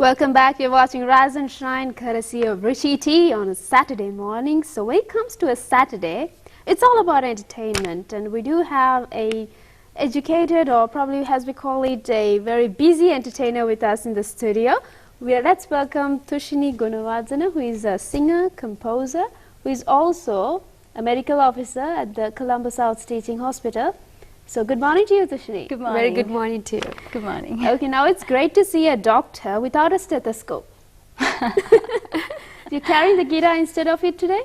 Welcome back. You're watching Rise and Shine courtesy of Rishi T on a Saturday morning. So when it comes to a Saturday, it's all about entertainment, and we do have a educated, or probably as we call it, a very busy entertainer with us in the studio. Let's welcome Thushini Goonewardene, who is a singer, composer, who is also a medical officer at the Colombo South Teaching Hospital. So good morning to you, Thushini. Good morning. Very good morning to you. Good morning. Okay, now it's great to see a doctor without a stethoscope. You're carrying the guitar instead of it today?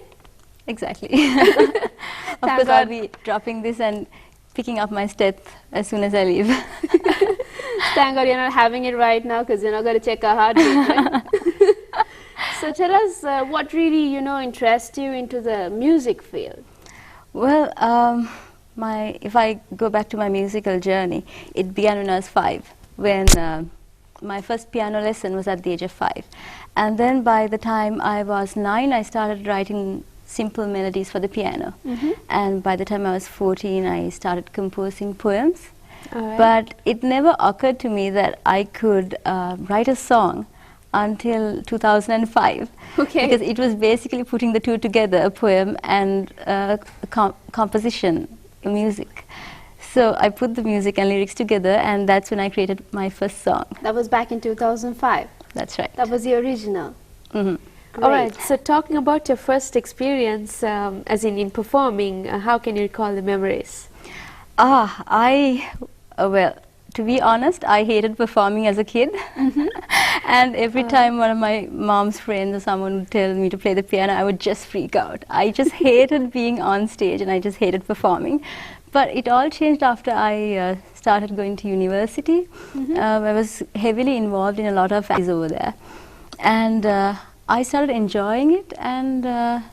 Exactly. Of course, I'll be dropping this and picking up my steth as soon as I leave. Thank God you're not having it right now, because you're not going to check our heartbeat, right? So tell us what really, interests you into the music field. Well, if I go back to my musical journey, it began when I was 5, when my first piano lesson was at the age of 5. And then by the time I was 9, I started writing simple melodies for the piano. And by the time I was 14, I started composing poems. But it never occurred to me that I could write a song until 2005. Okay. Because it was basically putting the two together, a poem and a composition, music. So I put the music and lyrics together, and that's when I created my first song. That was back in 2005? That's right. That was the original? All right, so talking about your first experience, as in performing, how can you recall the memories? Well, to be honest, I hated performing as a kid. And every time one of my mom's friends or someone would tell me to play the piano, I would just freak out. I just hated being on stage, and I just hated performing. But it all changed after I started going to university. I was heavily involved in a lot of activities over there. And I started enjoying it, and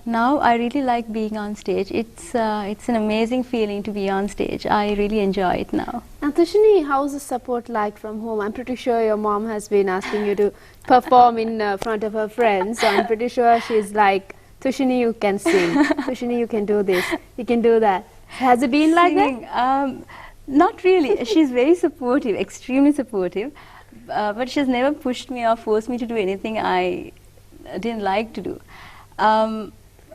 now I really like being on stage. It's an amazing feeling to be on stage. I really enjoy it now. And Thushini, how's the support like from home? I'm pretty sure your mom has been asking you to perform in front of her friends. So I'm pretty sure she's like, Thushini, you can sing. Thushini, you can do this. You can do that. Has it been like that? Not really. She's very supportive, extremely supportive. But she's never pushed me or forced me to do anything I didn't like to do. But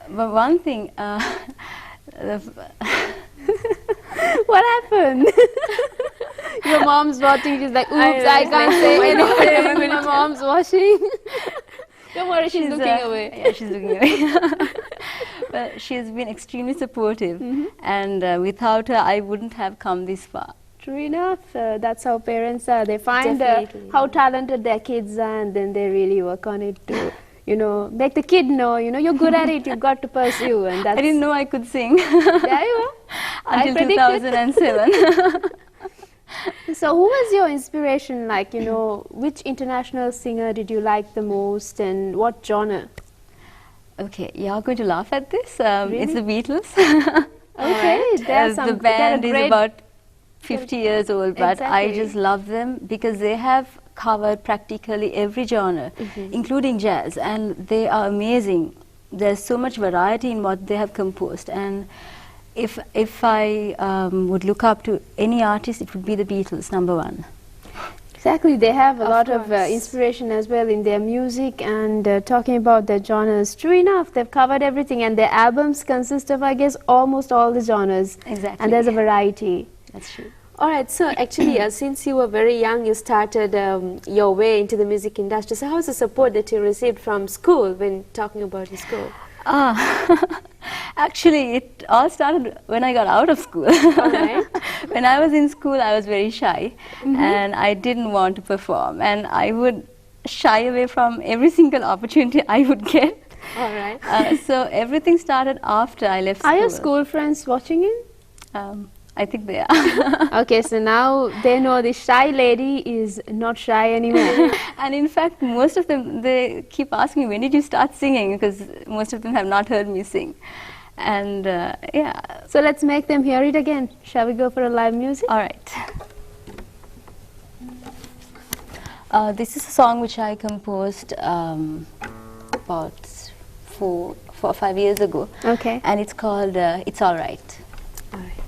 one thing, what happened? Your mom's watching, she's like, oops, I can't say anything when my mom's watching. Don't worry, she's looking away. Yeah, she's looking away. But she's been extremely supportive, and without her, I wouldn't have come this far. True enough, that's how parents are. They find how talented their kids are, and then they really work on it to, make the kid know, you're good at it, you've got to pursue. And that's, I didn't know I could sing. There you are. Until 2007. So who was your inspiration, like, which international singer did you like the most, and what genre? Okay, you're going to laugh at this. Really? It's the Beatles. Okay, the band is about 50 years old, but I just love them because they have covered practically every genre, including jazz, and they are amazing. There's so much variety in what they have composed, and if I would look up to any artist, it would be the Beatles, #1. Exactly, they have a lot of inspiration as well in their music, and talking about their genres. True enough, they've covered everything, and their albums consist of, I guess, almost all the genres. Exactly. And there's a variety. That's true. All right, so actually, since you were very young, you started your way into the music industry. So how's the support that you received from school when talking about your school? Actually, it all started when I got out of school. All right. When I was in school, I was very shy, and I didn't want to perform, and I would shy away from every single opportunity I would get. All right. So everything started after I left school. Are your school friends watching you? I think they are. Okay, so now they know the shy lady is not shy anymore. And in fact, most of them, they keep asking me, when did you start singing? Because most of them have not heard me sing. And yeah. So let's make them hear it again. Shall we go for a live music? All right. This is a song which I composed about 4 or 5 years ago. Okay. And it's called It's All Right. All right.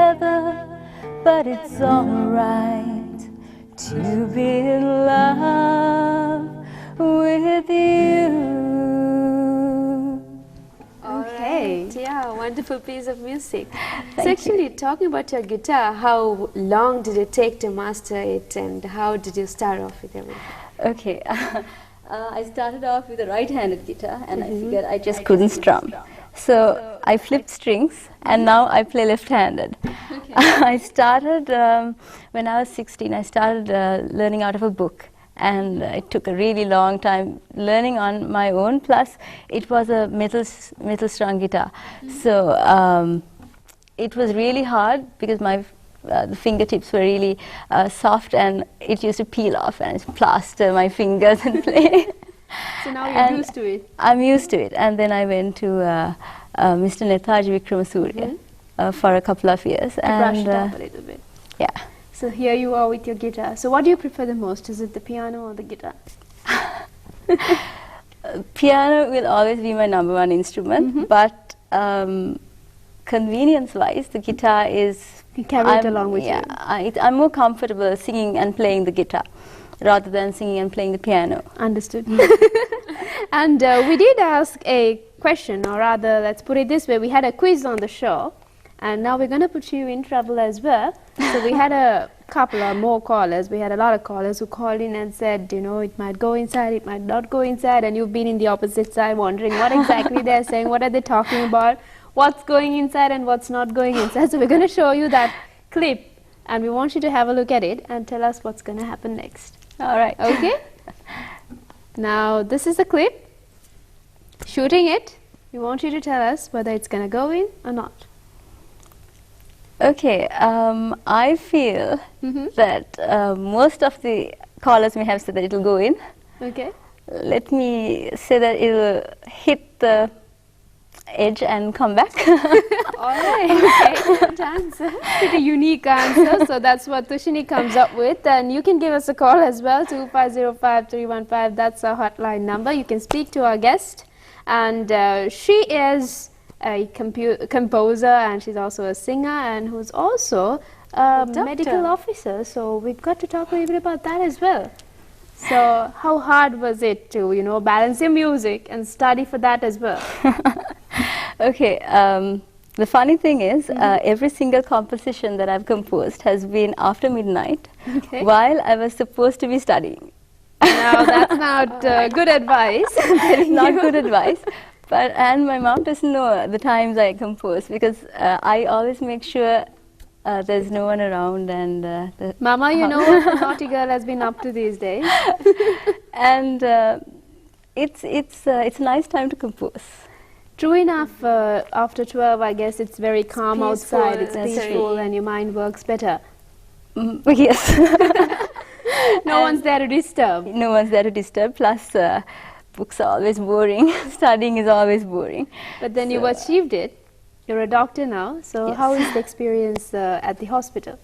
together, but it's alright to be in love with you. Okay. Right, yeah, wonderful piece of music. So actually, talking about your guitar, how long did it take to master it, and how did you start off with everything? Okay, I started off with a right-handed guitar, and I figured I just couldn't strum. So I flipped strings, and now I play left-handed. I started when I was 16. I started learning out of a book, and it took a really long time learning on my own. Plus, it was a metal strung guitar, so it was really hard because my the fingertips were really soft, and it used to peel off, and I used to plaster my fingers and play. So now you're used to it. I'm used to it, and then I went to Mr. Netaji Vikramasuriya for a couple of years, Brush and it up a little bit. yeah. So here you are with your guitar. So what do you prefer the most? Is it the piano or the guitar? Piano will always be my number one instrument, but convenience-wise, the guitar is. You carry it along with yeah, you. I'm more comfortable singing and playing the guitar rather than singing and playing the piano. Understood. And we did ask a question, or rather, let's put it this way, we had a quiz on the show, and now we're going to put you in trouble as well. So we had a couple of more callers. We had a lot of callers who called in and said, you know, it might go inside, it might not go inside, and you've been in the opposite side wondering what exactly they're saying, what are they talking about, what's going inside and what's not going inside. So we're going to show you that clip, and we want you to have a look at it and tell us what's going to happen next. All right. Okay? Now, this is the clip. Shooting it. We want you to tell us whether it's going to go in or not. Okay, I feel that most of the callers may have said that it will go in. Okay. Let me say that it will hit the edge and come back. All right. Okay. Good answer. Pretty unique answer. So that's what Thushini comes up with. And you can give us a call as well, 2505-315. That's our hotline number. You can speak to our guest. And she is a composer, and she's also a singer, and who's also a medical officer. So we've got to talk a little bit about that as well. So how hard was it to, you know, balance your music and study for that as well? Okay, the funny thing is, every single composition that I've composed has been after midnight, while I was supposed to be studying. No, that's not good advice. Not good advice. But and my mom doesn't know the times I compose, because I always make sure there's no one around, and Mama, you know what the naughty girl has been up to these days. And it's a nice time to compose. True enough, after 12, I guess it's very calm outside, it's That's peaceful, and your mind works better. Yes. No one's there to disturb. No one's there to disturb, plus books are always boring. Studying is always boring. But then you've achieved it. You're a doctor now, so Yes. how is the experience at the hospital?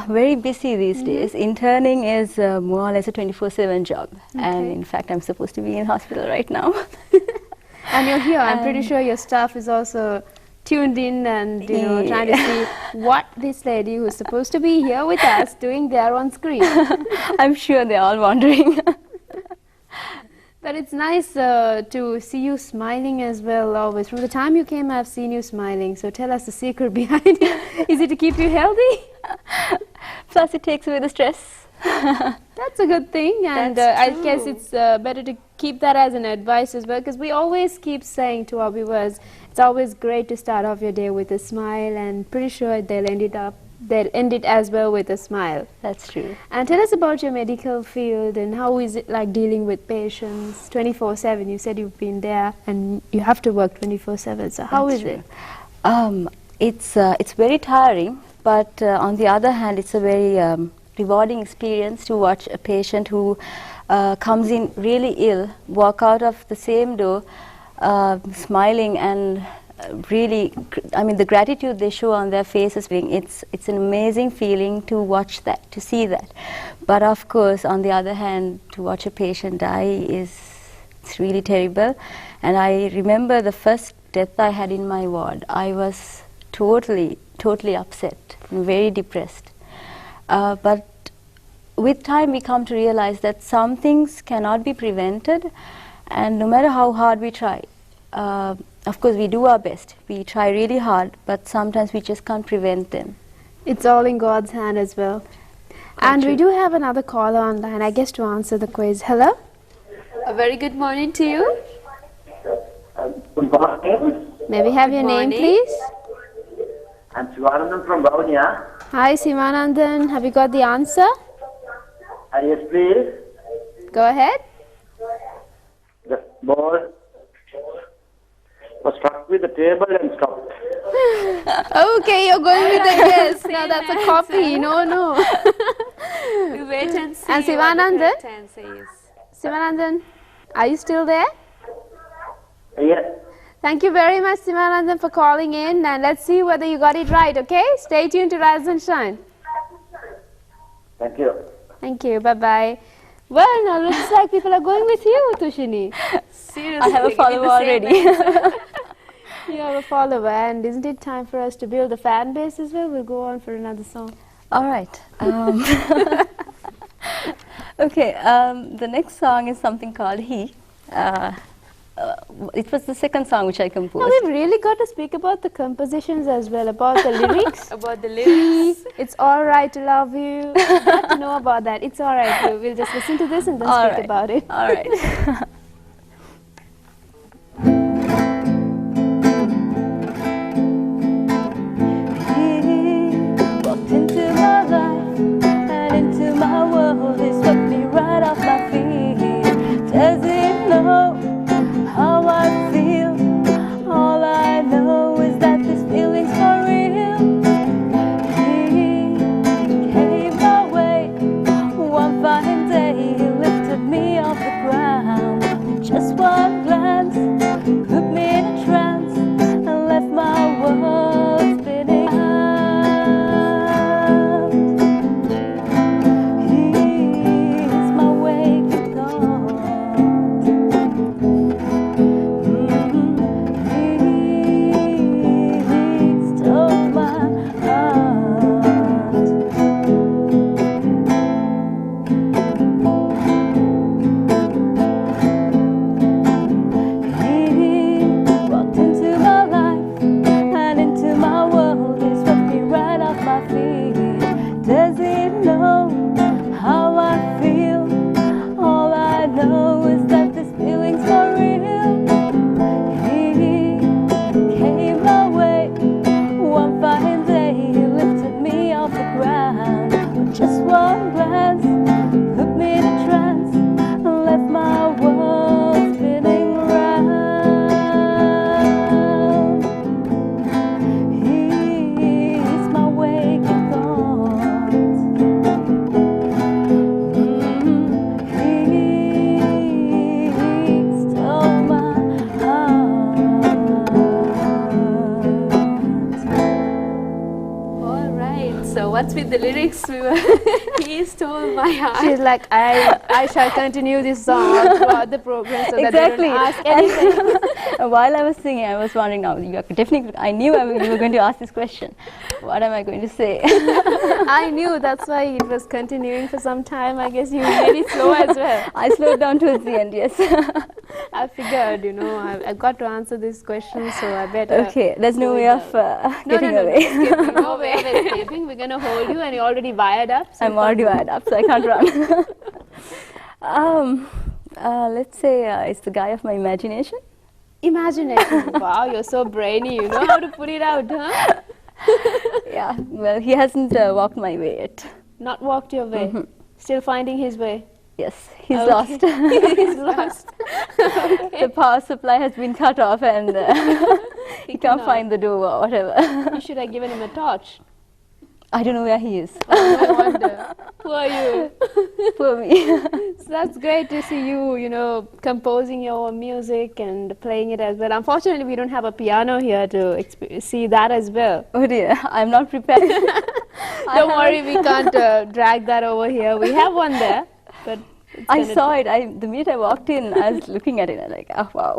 Very busy these days. Interning is more or less a 24/7 job, and in fact I'm supposed to be in hospital right now. And you're here. I'm pretty sure your staff is also tuned in and, you know, trying to see what this lady who's supposed to be here with us doing there on screen. I'm sure they're all wondering. But it's nice to see you smiling as well always. From the time you came, I've seen you smiling. So tell us the secret behind it. Is it to keep you healthy? Plus it takes away the stress. That's a good thing, and I guess it's better to keep that as an advice as well, because we always keep saying to our viewers, it's always great to start off your day with a smile, and pretty sure they'll end it as well with a smile. That's true. And tell us about your medical field, and how is it like dealing with patients 24/7? You said you've been there and you have to work 24/7, so how is it? It's very tiring, but on the other hand, it's a very rewarding experience to watch a patient who comes in really ill, walk out of the same door smiling, and really, I mean, the gratitude they show on their faces, it's an amazing feeling to watch that, to see that. But of course, on the other hand, to watch a patient die it's really terrible. And I remember the first death I had in my ward, I was totally totally upset, very depressed. But with time we come to realize that some things cannot be prevented, and no matter how hard we try, of course we do our best, we try really hard, but sometimes we just can't prevent them. It's all in God's hand as well. And we do have another caller online, I guess, to answer the quiz. Hello? A very good morning to you. Good morning. May we have your name, morning. please? I'm Sivanandan from Bhavania. Hi, Sivanandan. Have you got the answer? Yes, please. Go ahead. The ball was struck with the table and stopped. Okay, you're going with the yes. No, that's a copy. No. We wait and see. And what the Sivanandan? correct answer is. Sivanandan, are you still there? Yes. Thank you very much, Sivanandan, for calling in. And let's see whether you got it right, okay? Stay tuned to Rise and Shine. Thank you. Thank you. Bye-bye. Well, now looks like people are going with you, Thushini. Seriously, I have a giving follower the same already. answer. You have a follower, and isn't it time for us to build a fan base as well? We'll go on for another song. All right. Okay, the next song is something called He. It was the second song which I composed. Now, we've really got to speak about the compositions as well, about the lyrics. About the lyrics. It's all right to love you. We have to know about that. It's all right. We'll just listen to this and then All speak right. about it. All right. He walked into my life and into my world. He swept me right off my feet. Does he know how I feel? All I know is that this feeling's for real. He came my way one fine day. He lifted me off the ground. Just one glance put me in a trance and left my world spinning round. He's my waking thought. He stole my heart. He walked into my life and into my world. He swept me right off my feet. Does he know how I feel? All I know is that this feeling's for real. He came my way one fine day. He lifted me off the ground. With just one glance put me in a trance and left my world spinning round. He's my waking thought. He stole my heart. All right. So what's with the lyrics? He stole my heart. She's like, I shall continue this song throughout the program so that Exactly. they don't ask anything. And while I was singing, I was wondering, now you are definitely, I knew you were going to ask this question. What am I going to say? I knew, that's why it was continuing for some time. I guess you made it slow as well. I slowed down towards the end, yes. I figured, I've got to answer this question, so I better. Okay, there's no way of getting away. Escaping. No way of escaping. We're going to hold you, and you're already wired up. So I'm already wired up, so I can't run. Let's say it's the guy of my imagination. Imagination. Wow, you're so brainy. You know how to put it out, huh? Yeah, well, he hasn't walked my way yet. Not walked your way. Still finding his way. Yes, he's Okay. lost. He's lost. The power supply has been cut off and he can't cannot. find the door or whatever. You should have given him a torch. I don't know where he is. Oh, no wonder. Who are you? Poor me. So that's great to see you, composing your own music and playing it as well. Unfortunately, we don't have a piano here to see that as well. Oh dear, I'm not prepared. Don't worry, we can't drag that over here. We have one there, but it's I gonna saw it. The minute I walked in, I was looking at it. I was like, oh wow.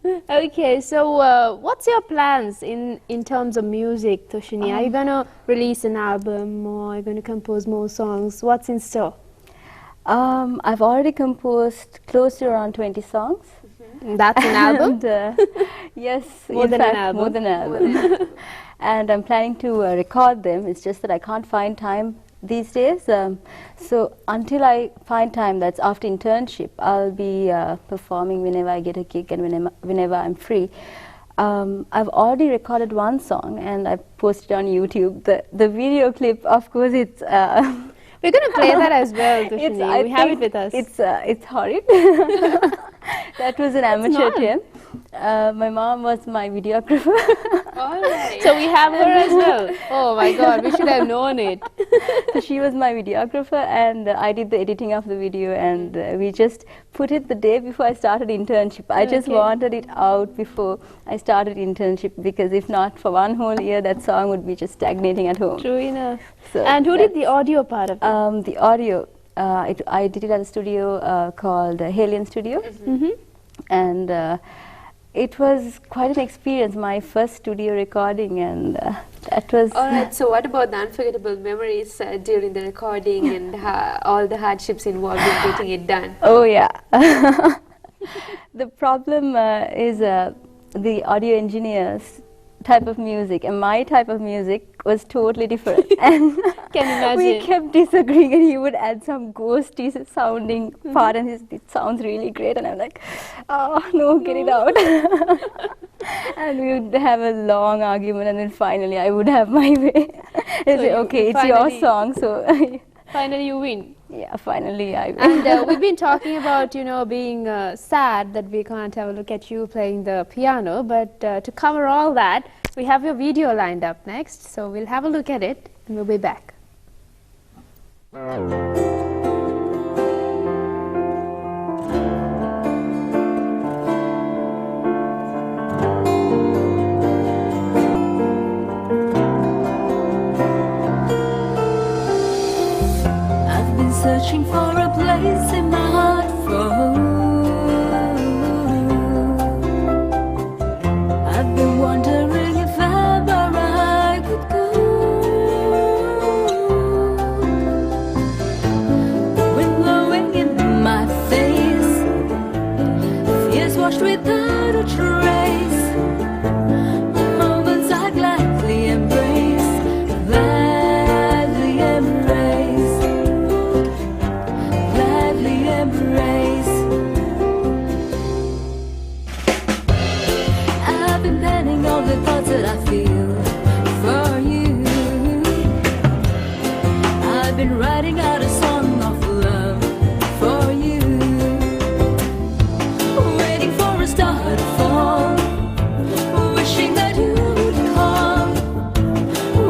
Okay, so what's your plans in terms of music, Thushini? Are you going to release an album or are you going to compose more songs? What's in store? I've already composed close to around 20 songs. That's an album? And, yes, More in than an fact, album. more than an album. And I'm planning to record them. It's just that I can't find time these days. So until I find time, that's after internship, I'll be performing whenever I get a gig and whenever I'm free. I've already recorded one song and I posted on YouTube. The video clip, of course, it's We're going to play that as well, Thushini. We have it with us. It's horrid. That was an amateur attempt. My mom was my videographer. All right. So we have her as well. Oh my God, we should have known it. So she was my videographer and I did the editing of the video, and we just put it the day before I started internship. I just wanted it out before I started internship, because if not, for one whole year that song would be just stagnating at home. True enough. So And who did the audio part of it? the audio, I did it at a studio called Halion Studio. And it was quite an experience, my first studio recording, and that was... All right, so what about the unforgettable memories during the recording and all the hardships involved in getting it done? Oh yeah. The problem is the audio engineer's type of music and my type of music was totally different. And Can imagine. we kept disagreeing, and he would add some ghosty sounding part and it sounds really great, and I'm like, oh no, get it out. And we would have a long argument, and then finally I would have my way. He'd say, okay, it's your song, so Finally you win. yeah, finally I win. And we've been talking about, being sad that we can't have a look at you playing the piano, but to cover all that, we have your video lined up next, so we'll have a look at it and we'll be back. I've been searching for a place in my heart for I've been wondering if ever I could go. Wind blowing in my face, fears washed without a trace. Moments I gladly embrace, gladly embrace, gladly embrace. I've been penning all the thoughts that I feel for you. I've been writing out a song of love for you, waiting for a star to fall, wishing that you would come,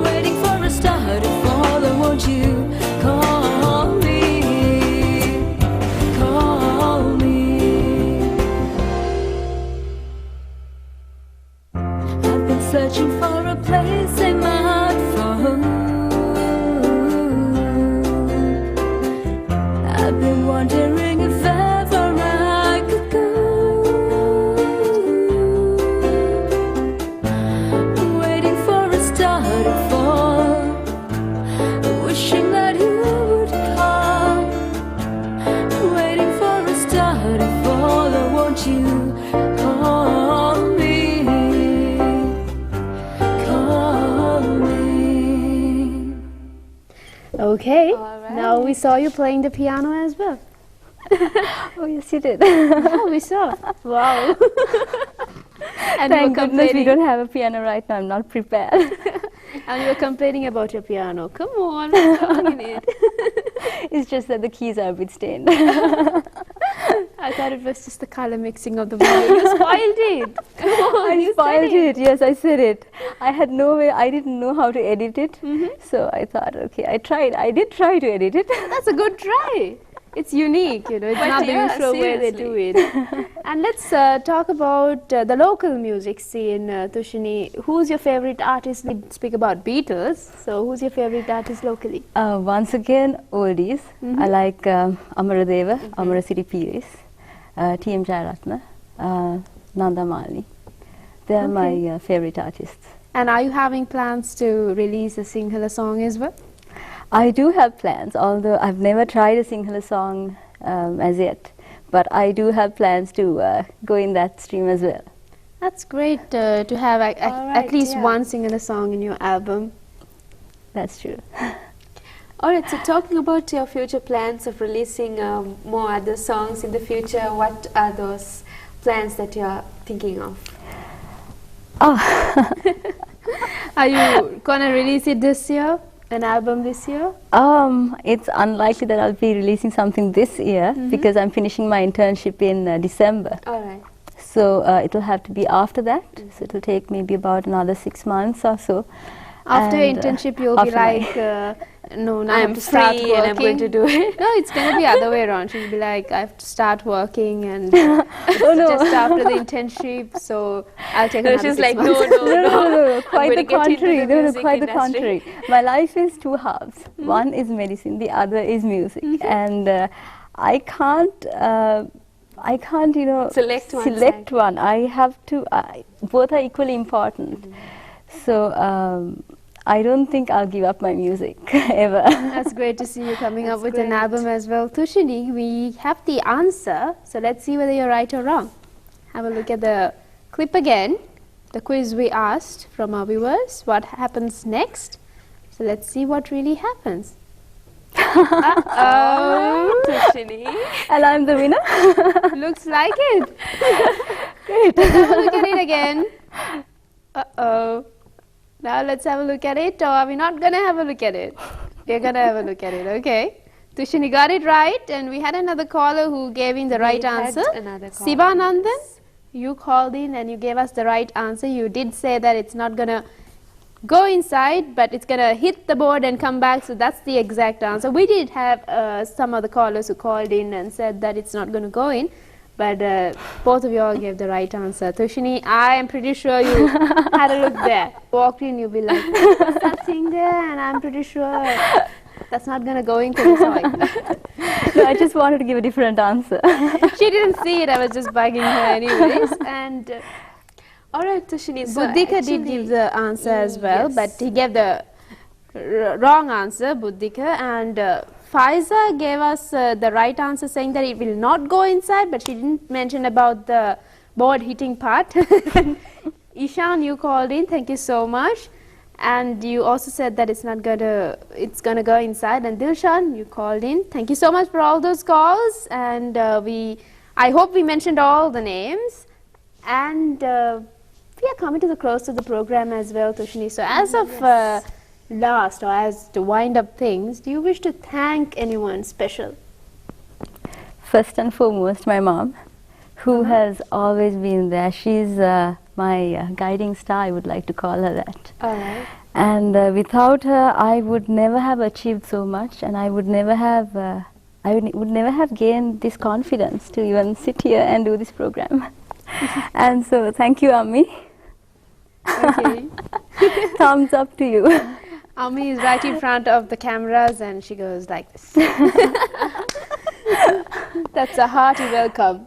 waiting for a star to fall. And won't you call me, call me. I've been searching for a place in my heart for I've been wondering if ever I could go, waiting for a star to fall, wishing that you would come, waiting for a star to fall. Or won't you call me, call me. Okay, All right. now we saw you playing the piano as well. Oh yes, you did. Oh, we saw. Wow. And Thank goodness we don't have a piano right now. I'm not prepared. And you were complaining about your piano. Come on, what's wrong in it? It's just that the keys are a bit stained. I thought it was just the color mixing of the video. You spoiled it. Come on, I you spoiled said it. Yes, I said it. I had no way. I didn't know how to edit it. So I thought, okay, I tried. I did try to edit it. That's a good try. It's unique, It's not the yeah, usual way they do it. And let's talk about the local music scene, Thushini. Who's your favorite artist? We speak about Beatles. So who's your favorite artist locally? Once again, oldies. I like Amaradeva, Amara City Pires, T.M. Jayaratna, Nanda Mali. They are my favorite artists. And are you having plans to release a Sinhala song as well? I do have plans, although I've never tried a Sinhala song as yet. But I do have plans to go in that stream as well. That's great to have at least yeah. one Sinhala song in your album. That's true. All right, so talking about your future plans of releasing more other songs in the future, what are those plans that you're thinking of? Oh. Are you gonna release it this year? An album this year? It's unlikely that I'll be releasing something this year because I'm finishing my internship in December. All right. So it'll have to be after that. So it'll take maybe about another 6 months or so. After your And, internship, you'll be after my- like, no, now I I'm have to start free working. and I'm going to do it. No, it's going to be other way around. She'll be like, I have to start working and Oh, no. just after the internship, so I'll take another She's 6 like, months. No, quite the gonna get into contrary. the No, music quite the industry. contrary. My life is two halves. One is medicine, the other is music, and I can't, you know, Select one select side. one. I have to. Both are equally important. So I don't think I'll give up my music ever. That's great to see you coming up with an album as well. Thushini, we have the answer, so let's see whether you're right or wrong. Have a look at the clip again, the quiz we asked from our viewers, what happens next. So let's see what really happens. Uh-oh. Thushini. And I'm the winner. Looks like it. Great. Let's have a look at it again. Uh-oh. Now let's have a look at it, or are we not going to have a look at it? We're going to have a look at it, okay. Thushini got it right, and we had another caller who gave in the right had answer. another caller, Sivanandan, you called in and you gave us the right answer. You did say that it's not going to go inside, but it's going to hit the board and come back, so that's the exact answer. We did have some other callers who called in and said that it's not going to go in, but both of you all gave the right answer. Thushini, I am pretty sure you had a look there. Walked in, you'll be like, what's that thing there? And I'm pretty sure that's not going to go into the soil. No, I just wanted to give a different answer. She didn't see it, I was just bugging her anyways. And All right, Thushini. So Buddhika did give the answer as well, but he gave the wrong answer, Buddhika, and Faiza gave us the right answer, saying that it will not go inside, but she didn't mention about the board hitting part. Ishan, you called in, thank you so much, and you also said that it's gonna go inside. And Dilshan, you called in, thank you so much for all those calls, and I hope we mentioned all the names, and we are coming to the close of the program as well, Thushini. So as of last, or as to wind up things, do you wish to thank anyone special? First and foremost, my mom, who has always been there. She's my guiding star, I would like to call her that. All right. And without her, I would never have achieved so much, and I would never have gained this confidence to even sit here and do this program. And so, thank you, Ammi. Okay. Thumbs up to you. Ami is right in front of the cameras and she goes like this. That's a hearty welcome.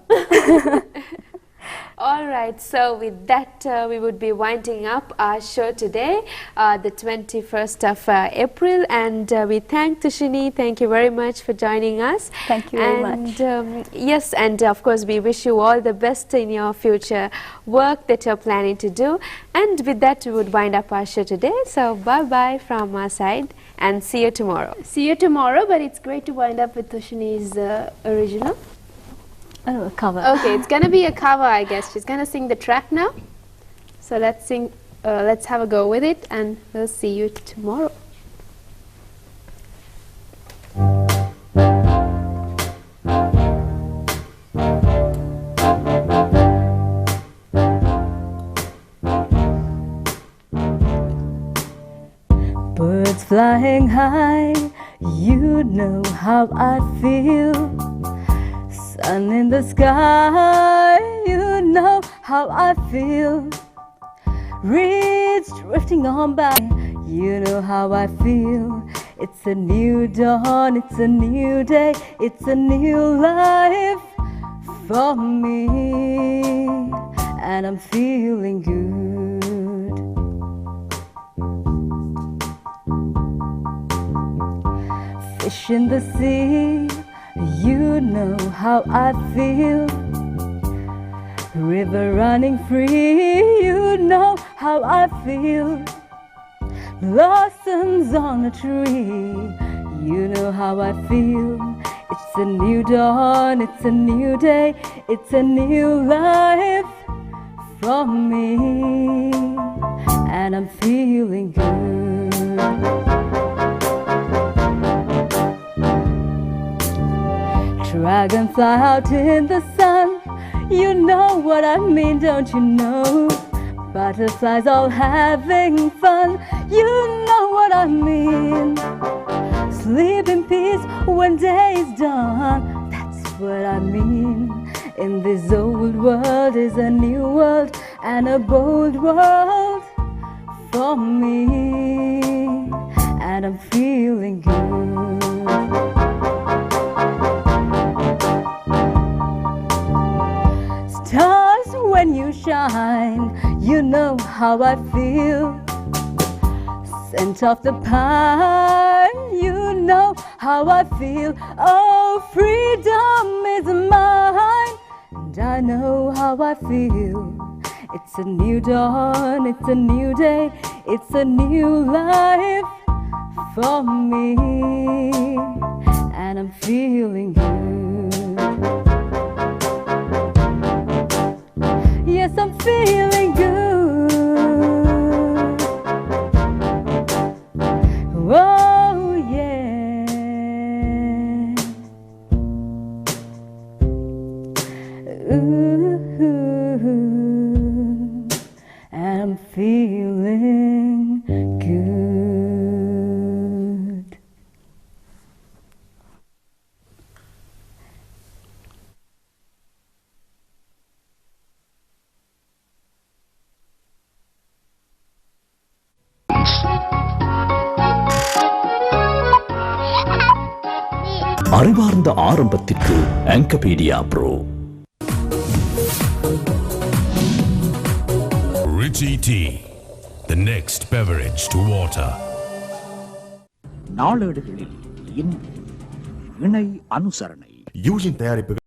All right, so with that, we would be winding up our show today, the 21st of April, and we thank Thushini. Thank you very much for joining us. Thank you very much. Yes, and of course, we wish you all the best in your future work that you're planning to do. And with that, we would wind up our show today. So bye-bye from our side, and see you tomorrow. See you tomorrow, but it's great to wind up with Thushini's original. Oh, a cover. Okay, it's gonna be a cover, I guess. She's gonna sing the track now. So let's sing. Let's have a go with it, and we'll see you tomorrow. Birds flying high, you know how I feel. Sun in the sky, you know how I feel. Reeds drifting on by, you know how I feel. It's a new dawn, it's a new day, it's a new life for me. and I'm feeling good. Fish in the sea, you know how I feel. River running free, you know how I feel. Blossoms on a tree, you know how I feel. It's a new dawn, it's a new day, it's a new life for me, and I'm feeling good. Dragonfly out in the sun, you know what I mean, don't you know? Butterflies all having fun, you know what I mean. Sleep in peace when day is done, that's what I mean. In this old world is a new world and a bold world for me, and I'm feeling good. Stars when you shine, you know how I feel. Scent of the pine, you know how I feel. Oh, freedom is mine, and I know how I feel. It's a new dawn, it's a new day, it's a new life for me, and I'm feeling good. Yes, I'm feeling good. Oh, yeah. Ooh, I'm feeling good. அறிவார்ந்த ஆரம்பத்திற்கு ஆங்கபீடியா ப்ரோ. Richie Tea, the next beverage to water. நாளேடுகளில் இணை அனுசரணை Eugene தயாரிப்புகள்